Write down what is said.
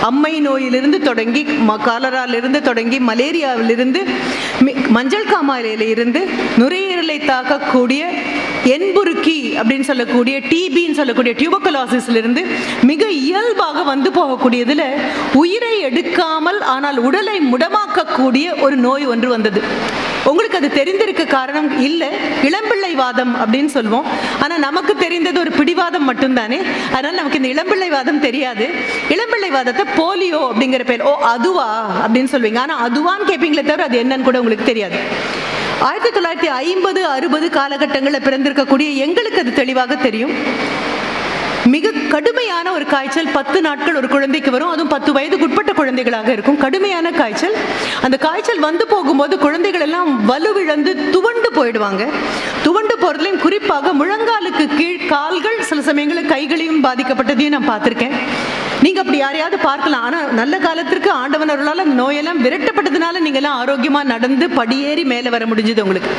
அம்மை நோயிலிருந்து தொடங்கி காலராலிருந்து தொடங்கி மலேரியாவிலிருந்து மஞ்சள் காமாலையிலிருந்து நுரையீரலை தாக்கக்கூடிய என்புருக்கி அப்படின்னு சொல்லக்கூடிய டிபின்னு சொல்லக்கூடிய டியூபர்குலோசிஸ்ல இருந்து மிக இயல்பாக வந்து போகக்கூடியதுல உயிரை எடுக்காமல் ஆனால் உடலை முடமாக்கக்கூடிய ஒரு நோய் ஒன்று வந்தது. உங்களுக்கு அது தெரிந்திருக்க காரணம் இல்லை, இளம்பிள்ளை வாதம் அப்படின்னு சொல்லுவோம். ஆனால் நமக்கு தெரிந்தது ஒரு பிடிவாதம் மட்டும்தானே, அதனால நமக்கு இந்த இளம்பிள்ளை வாதம் தெரியாது. இளம்பிள்ளை வாதத்தை போலியோ அப்படிங்கிற பேர், ஓ அதுவா அப்படின்னு சொல்வீங்க. ஆனால் அதுவான்னு கேட்பீங்களே தவிர அது என்னன்னு கூட உங்களுக்கு தெரியாது. 1950-60 காலகட்டங்களில் பிறந்திருக்கக்கூடிய எங்களுக்கு அது தெளிவாக தெரியும். மிக கடுமையான ஒரு காய்ச்சல் 10 நாட்கள் ஒரு குழந்தைக்கு வரும். அதுவும் 10 வயதுக்கு உட்பட்ட குழந்தைகளாக இருக்கும். கடுமையான காய்ச்சல். அந்த காய்ச்சல் வந்து போகும்போது குழந்தைகள் எல்லாம் வலுவிழந்து துவண்டு போயிடுவாங்க. துவண்டு போறதுலையும் குறிப்பாக முழங்காலுக்கு கீழ் கால்கள், சில சமயங்களில் கைகளையும் பாதிக்கப்பட்டதையும் நான் பார்த்திருக்கேன். நீங்க அப்படி யாரையாவது பார்க்கலாம். ஆனா நல்ல காலத்திற்கு ஆண்டவன் அருளால் நோயெல்லாம் விரட்டப்பட்டதுனால நீங்க எல்லாம் ஆரோக்கியமா நடந்து படியேறி மேலே வர முடிஞ்சது உங்களுக்கு.